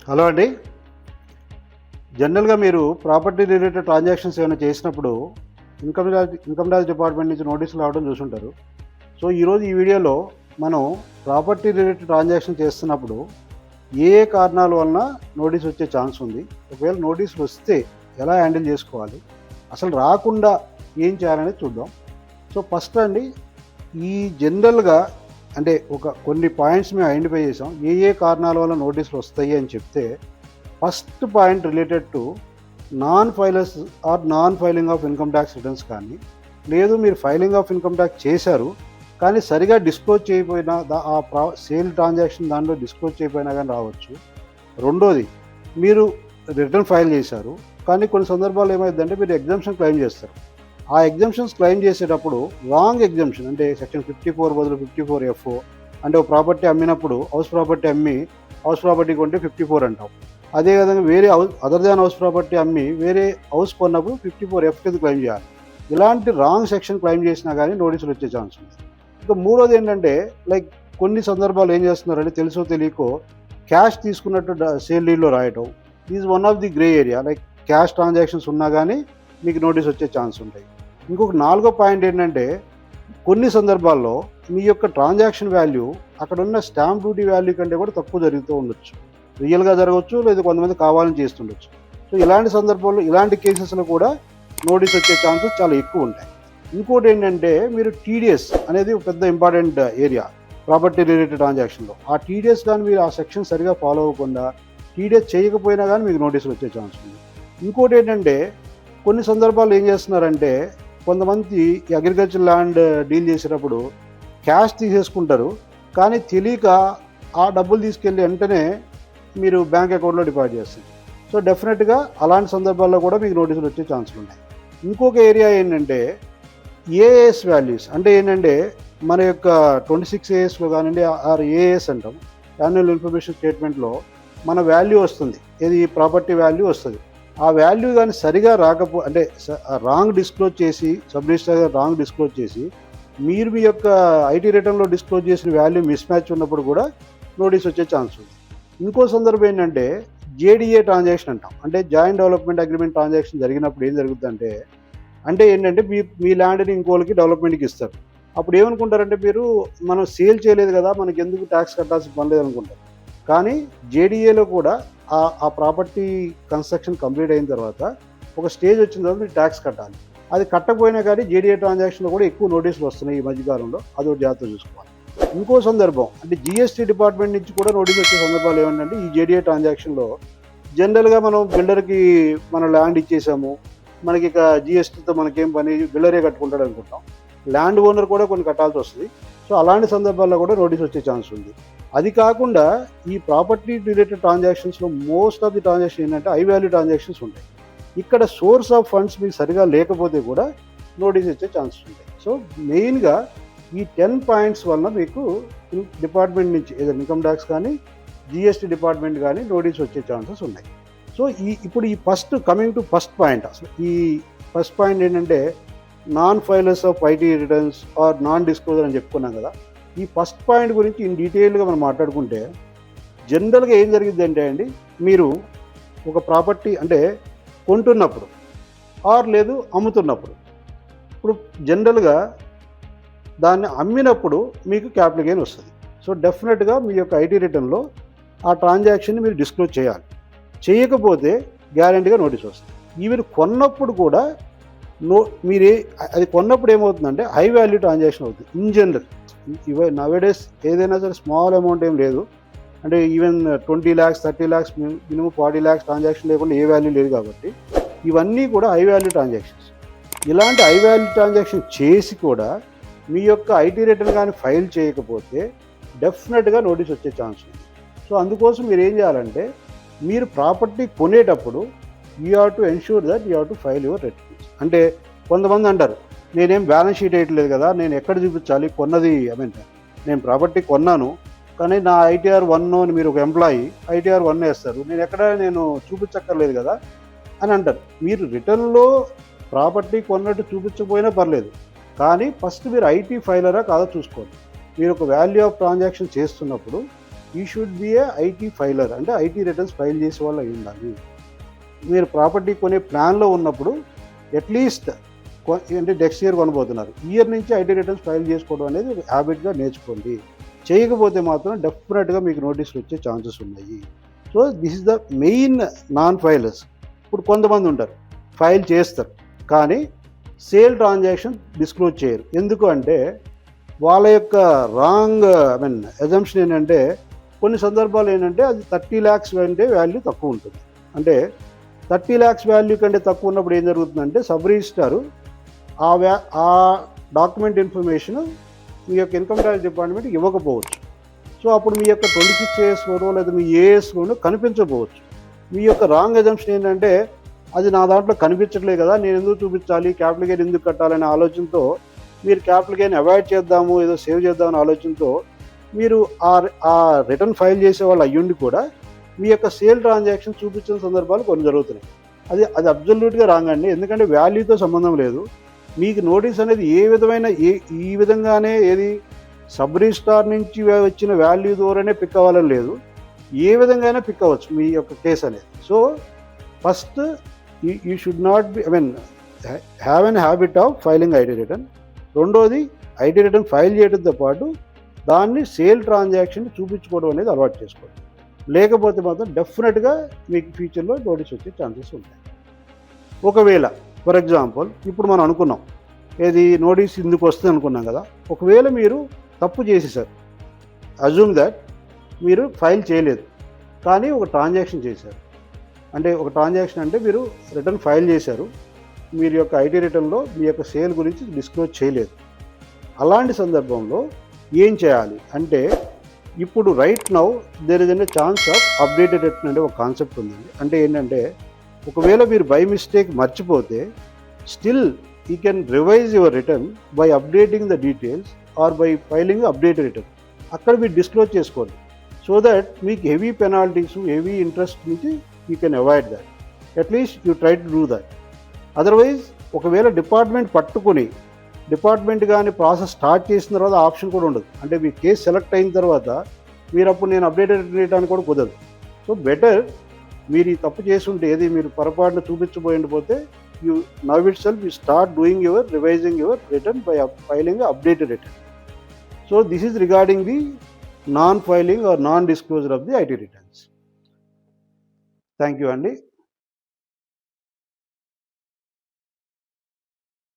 Hello అండి. జనరల్గా మీరు ప్రాపర్టీ రిలేటెడ్ ట్రాన్సాక్షన్స్ ఏమైనా చేసినప్పుడు ఇన్కమ్ ట్యాక్స్ డిపార్ట్మెంట్ నుంచి నోటీసులు రావడం చూసుంటారు. సో ఈరోజు ఈ వీడియోలో మనం ప్రాపర్టీ రిలేటెడ్ ట్రాన్సాక్షన్ చేస్తున్నప్పుడు ఏ ఏ కారణాల వలన నోటీస్ వచ్చే ఛాన్స్ ఉంది, ఒకవేళ నోటీసులు వస్తే ఎలా హ్యాండిల్ చేసుకోవాలి, అసలు రాకుండా ఏం చేయాలనేది చూద్దాం. సో ఫస్ట్ అండి, ఈ జనరల్గా అంటే కొన్ని పాయింట్స్ మేము ఐడెంటిఫై చేసాం ఏ ఏ కారణాల వల్ల నోటీసులు వస్తాయి అని చెప్తే, first point related to non filing of income tax returns కానీ, లేదు మీరు ఫైలింగ్ ఆఫ్ ఇన్కమ్ ట్యాక్స్ చేశారు కానీ సరిగా డిస్క్లోజ్ చేయకపోయినా సేల్ ట్రాన్సాక్షన్ దాంట్లో డిస్క్లోజ్ చేయకపోయినా కానీ రావచ్చు. రెండోది, మీరు రిటర్న్ ఫైల్ చేశారు కానీ కొన్ని సందర్భాల్లో ఏమైందంటే మీరు ఎగ్జంప్షన్ క్లెయిమ్ చేస్తారు. ఆ ఎగ్జంప్షన్స్ క్లెయిమ్ చేసేటప్పుడు రాంగ్ ఎగ్జంప్షన్, అంటే సెక్షన్ 54 బదులు 54F, అంటే ఒక ప్రాపర్టీ అమ్మినప్పుడు హౌస్ ప్రాపర్టీ అమ్మి హౌస్ ప్రాపర్టీ కొంటే 54 అంటాం. అదేవిధంగా వేరే అదర్ దాన్ హౌస్ ప్రాపర్టీ అమ్మి వేరే హౌస్ కొన్నప్పుడు 54F కింద క్లెయిమ్ చేయాలి. ఇలాంటి రాంగ్ సెక్షన్ క్లెయిమ్ చేసినా కానీ నోటీసులు వచ్చే ఛాన్స్ ఉంది. ఇంకా మూడోది ఏంటంటే, కొన్ని సందర్భాలు ఏం చేస్తున్నారంటే తెలుసో తెలియకో క్యాష్ తీసుకున్నట్టు సేల్ డీడ్లో రాయటం. Is one of the grey area. Cash transactions ఉన్నా కానీ మీకు నోటీస్ వచ్చే ఛాన్స్ ఉంటాయి. ఇంకొక నాలుగో పాయింట్ ఏంటంటే, కొన్ని సందర్భాల్లో మీ యొక్క ట్రాన్సాక్షన్ వాల్యూ అక్కడ ఉన్న స్టాంప్ డ్యూటీ వాల్యూ కంటే కూడా తక్కువ జరుగుతూ ఉండొచ్చు. రియల్గా జరగవచ్చు, లేదా కొంతమంది కావాలని చేస్తుండొచ్చు. సో ఇలాంటి సందర్భాల్లో, ఇలాంటి కేసెస్లో కూడా నోటీస్ వచ్చే ఛాన్సెస్ చాలా ఎక్కువ ఉంటాయి. ఇంకోటి ఏంటంటే, మీరు టీడీఎస్ అనేది ఒక పెద్ద ఇంపార్టెంట్ ఏరియా ప్రాపర్టీ రిలేటెడ్ ట్రాన్సాక్షన్లో. ఆ టీడీఎస్ కానీ మీరు ఆ సెక్షన్ సరిగా ఫాలో అవ్వకుండా టీడీఎస్ చేయకపోయినా కానీ మీకు నోటీసులు వచ్చే ఛాన్స్ ఉంది. ఇంకోటి ఏంటంటే, కొన్ని సందర్భాల్లో ఏం చేస్తున్నారంటే, కొంతమంది అగ్రికల్చర్ ల్యాండ్ డీల్ చేసేటప్పుడు క్యాష్ తీసేసుకుంటారు కానీ తెలియక ఆ డబ్బులు తీసుకెళ్ళి వెంటనే మీరు బ్యాంక్ అకౌంట్లో డిపాజిట్ చేస్తారు. సో డెఫినెట్గా అలాంటి సందర్భాల్లో కూడా మీకు నోటీసులు వచ్చే ఛాన్సులు ఉన్నాయి. ఇంకొక ఏరియా ఏంటంటే ఏఎస్ వాల్యూస్. అంటే ఏంటంటే, మన యొక్క 26 ASలో కానివ్వండి, ఆర్ ఏఎస్ అంటాం, యాన్యువల్ ఇన్ఫర్మేషన్ స్టేట్మెంట్లో మన వాల్యూ వస్తుంది, ఏది ప్రాపర్టీ వాల్యూ వస్తుంది. ఆ వాల్యూ కానీ సరిగా అంటే రాంగ్ డిస్క్లోజ్ చేసి, సబ్ రిజిస్టర్ రాంగ్ డిస్క్లోజ్ చేసి, మీరు మీ యొక్క ఐటీ రిటర్న్లో డిస్క్లోజ్ చేసిన వాల్యూ మిస్ మ్యాచ్ ఉన్నప్పుడు కూడా నోటీస్ వచ్చే ఛాన్స్ ఉంది. ఇంకో సందర్భం ఏంటంటే జేడీఏ ట్రాన్సాక్షన్ అంటాం. అంటే జాయింట్ డెవలప్మెంట్ అగ్రిమెంట్ ట్రాన్సాక్షన్ జరిగినప్పుడు ఏం జరుగుతుందంటే, ఏంటంటే మీ ల్యాండ్ని ఇంకోళ్ళకి డెవలప్మెంట్కి ఇస్తారు. అప్పుడు ఏమనుకుంటారంటే, మనం సేల్ చేయలేదు కదా, మనకి ఎందుకు ట్యాక్స్ కట్టాల్సిన పని లేదనుకుంటారు. కానీ జేడీఏలో కూడా ఆ ప్రాపర్టీ కన్స్ట్రక్షన్ కంప్లీట్ అయిన తర్వాత ఒక స్టేజ్ వచ్చిన తర్వాత మీరు ట్యాక్స్ కట్టాలి. అది కట్టకపోయినా కానీ జేడీఏ ట్రాన్సాక్షన్లో కూడా ఎక్కువ నోటీసులు వస్తున్నాయి ఈ మధ్యకాలంలో. అదో జాగ్రత్త చూసుకోవాలి. ఇంకో సందర్భం అంటే జిఎస్టీ డిపార్ట్మెంట్ నుంచి కూడా నోటీస్ వచ్చే సందర్భాలు ఏమంటే, ఈ జేడీఏ ట్రాన్సాక్షన్లో జనరల్గా మనం బిల్డర్కి మన ల్యాండ్ ఇచ్చేసాము, మనకి ఇక జిఎస్టీతో మనకేం పని, బిల్డరే కట్టుకుంటాడు అనుకుంటాం. ల్యాండ్ ఓనర్ కూడా కొన్ని కట్టాల్సి వస్తుంది. సో అలాంటి సందర్భాల్లో కూడా నోటీస్ వచ్చే ఛాన్స్ ఉంది. అది కాకుండా ఈ ప్రాపర్టీ రిలేటెడ్ ట్రాన్సాక్షన్స్లో మోస్ట్ ఆఫ్ ది ట్రాన్సాక్షన్ ఏంటంటే హై వాల్యూ ట్రాన్సాక్షన్స్ ఉంటాయి. ఇక్కడ సోర్స్ ఆఫ్ ఫండ్స్ మీకు సరిగా లేకపోతే కూడా నోటీస్ వచ్చే ఛాన్సెస్ ఉంటాయి. సో మెయిన్గా ఈ 10 పాయింట్స్ వలన మీకు డిపార్ట్మెంట్ నుంచి ఏదో ఇన్కమ్ ట్యాక్స్ కానీ జిఎస్టీ డిపార్ట్మెంట్ కానీ నోటీస్ వచ్చే ఛాన్సెస్ ఉన్నాయి. సో ఇప్పుడు ఈ కమింగ్ టు ఫస్ట్ పాయింట్, అసలు ఈ ఫస్ట్ పాయింట్ ఏంటంటే non filers of IT returns or non disclosure అని చెప్పుకున్నాం కదా. ఈ ఫస్ట్ పాయింట్ గురించి ఇన్ డీటెయిల్గా మనం మాట్లాడుకుంటే, జనరల్గా ఏం జరిగింది అంటే అండి, మీరు ఒక ప్రాపర్టీ అంటే కొంటున్నప్పుడు లేదు అమ్ముతున్నప్పుడు, ఇప్పుడు జనరల్గా దాన్ని అమ్మినప్పుడు మీకు క్యాపిటల్ గెయిన్ వస్తుంది. సో డెఫినెట్గా మీ యొక్క ఐటీ రిటర్న్లో ఆ ట్రాన్సాక్షన్ని మీరు డిస్క్లోజ్ చేయాలి. చేయకపోతే గ్యారెంటీగా నోటీస్ వస్తుంది. ఈవెన్ కొన్నప్పుడు కూడా అది కొన్నప్పుడు ఏమవుతుందంటే హై వాల్యూ ట్రాన్సాక్షన్ అవుతుంది. ఇన్ జనరల్ నవేడేస్ ఏదైనా సరే స్మాల్ అమౌంట్ ఏం లేదు, అంటే even 20 lakhs 30 lakhs minimum 40 lakhs transaction లేకుండా ఏ వాల్యూ లేదు. కాబట్టి ఇవన్నీ కూడా హై వాల్యూ ట్రాన్సాక్షన్స్. ఇలాంటి హై వాల్యూ ట్రాన్సాక్షన్ చేసి కూడా మీ యొక్క ఐటీ రిటర్న్ కానీ ఫైల్ చేయకపోతే డెఫినెట్గా నోటీస్ వచ్చే ఛాన్స్ ఉంది. సో అందుకోసం మీరు ఏం చేయాలంటే, మీరు ప్రాపర్టీ కొనేటప్పుడు you have to ensure that you have to file your returns. అంటే కొంతమంది అంటారు, నేనేం బ్యాలెన్స్ షీట్ వేయట్లేదు కదా, నేను ఎక్కడ చూపించాలి కొన్నది, నేను ప్రాపర్టీ కొన్నాను కానీ నా ITR 1 అని మీరు ఒక ఎంప్లాయీ ITR 1 వేస్తారు, నేను చూపించక్కర్లేదు కదా అని అంటారు. మీరు రిటర్న్లో ప్రాపర్టీ కొన్నట్టు చూపించకపోయినా పర్లేదు, కానీ ఫస్ట్ మీరు ఐటీ ఫైలరా కాదో చూసుకోండి. మీరు ఒక వాల్యూ ఆఫ్ ట్రాన్సాక్షన్ చేస్తున్నప్పుడు ఈ షుడ్ బి ఏ ఐటీ ఫైలర్, అంటే ఐటీ రిటర్న్స్ ఫైల్ చేసే వాళ్ళు అయి ఉండాలి. మీరు ప్రాపర్టీ కొనే ప్లాన్లో ఉన్నప్పుడు అట్లీస్ట్ అంటే నెక్స్ట్ ఇయర్ కొనబోతున్నారు, ఇయర్ నుంచి ఐటీ రిటర్న్స్ ఫైల్ చేసుకోవడం అనేది హ్యాబిట్గా నేర్చుకోండి. చేయకపోతే మాత్రం డెఫినెట్గా మీకు నోటీసులు వచ్చే ఛాన్సెస్ ఉన్నాయి. So this is the main non filers. ఇప్పుడు కొంతమంది ఉంటారు ఫైల్ చేస్తారు కానీ సేల్ ట్రాన్సాక్షన్ డిస్క్లోజ్ చేయరు. ఎందుకు అంటే వాళ్ళ యొక్క రాంగ్ అజంప్షన్ ఏంటంటే కొన్ని సందర్భాలు ఏంటంటే అది 30 lakhs కంటే వాల్యూ తక్కువ ఉంటుంది. అంటే 30 lakhs వాల్యూ కంటే తక్కువ ఉన్నప్పుడు ఏం జరుగుతుందంటే సబ్ రిజిస్ట్రారు ఆ డాక్యుమెంట్ ఇన్ఫర్మేషన్ మీ యొక్క ఇన్కమ్ ట్యాక్స్ డిపార్ట్మెంట్ ఇవ్వకపోవచ్చు. సో అప్పుడు మీ యొక్క 26 AS4 లేదా మీ AS4 కనిపించకపోవచ్చు. మీ యొక్క రాంగ్ అజంప్షన్ ఏంటంటే అది నా దాంట్లో కనిపించట్లేదు కదా, నేను ఎందుకు చూపించాలి, క్యాపిటల్ గెయిన్ ఎందుకు కట్టాలనే ఆలోచనతో మీరు క్యాపిటల్ గెయిన్ అవాయిడ్ చేద్దాము, ఏదో సేవ్ చేద్దామనే ఆలోచనతో మీరు ఆ రిటర్న్ ఫైల్ చేసే వాళ్ళు అయ్యుండి కూడా మీ యొక్క సేల్ ట్రాన్సాక్షన్ చూపించిన సందర్భాలు కొన్ని జరుగుతున్నాయి. అది అబ్జల్యూట్గా రాంగ్ అండి. ఎందుకంటే వాల్యూతో సంబంధం లేదు. మీకు నోటీస్ అనేది ఈ విధంగానే ఏది సబ్ రిజిస్ట్రార్ నుంచి వచ్చిన వాల్యూ ద్వారానే పిక్ అవ్వాలని లేదు, ఏ విధంగా పిక్ అవ్వచ్చు మీ యొక్క కేసు అనేది. So first you should not be have an habit of filing IT return. రెండోది ఐటీ రిటర్న్ ఫైల్ చేయడంతో పాటు దాన్ని సేల్ ట్రాన్సాక్షన్ చూపించుకోవడం అనేది అలవాటు చేసుకోండి. లేకపోతే మాత్రం డెఫినెట్గా మీకు ఫ్యూచర్లో నోటీస్ వచ్చే ఛాన్సెస్ ఉంటాయి. ఒకవేళ ఫర్ ఎగ్జాంపుల్ ఇప్పుడు మనం అనుకున్నాం ఏది నోటీస్ ఇందుకు వస్తుంది అనుకున్నాం కదా, ఒకవేళ మీరు తప్పు చేసేసారు, అజ్యూమ్ దట్ మీరు ఫైల్ చేయలేదు కానీ ఒక ట్రాన్సాక్షన్ చేశారు. అంటే ఒక ట్రాన్సాక్షన్ అంటే మీరు రిటర్న్ ఫైల్ చేశారు, మీరు యొక్క ఐటీ రిటర్న్లో మీ యొక్క సేల్ గురించి డిస్క్లోజ్ చేయలేదు. అలాంటి సందర్భంలో ఏం చేయాలి అంటే ఇప్పుడు right now there is a chance of updated return అనే ఒక కాన్సెప్ట్ ఉందండి. అంటే ఏంటంటే ఒకవేళ మీరు బై మిస్టేక్ మర్చిపోతే still you can revise your return by updating the details or by filing updated return. అక్కడ మీరు డిస్క్లోజ్ చేసుకోండి సో దట్ మీకు హెవీ పెనాల్టీస్ హెవీ ఇంట్రెస్ట్ నుంచి you can avoid that. At least you try to do that. Otherwise ఒకవేళ department పట్టుకుని department కానీ process start చేసిన తర్వాత ఆప్షన్ కూడా ఉండదు. అంటే మీ కేసు సెలెక్ట్ అయిన తర్వాత మీరు అప్పుడు నేను అప్డేటెడ్ చేయడానికి కూడా కుదరదు. సో బెటర్ మీరు ఈ తప్పు చేసుంటే ఏది మీరు పొరపాటున చూపించబోయిపోతే you know itself you start doing revising your return by filing updated return. So this is regarding the non filing or non disclosure of the IT returns. Thank you అండి.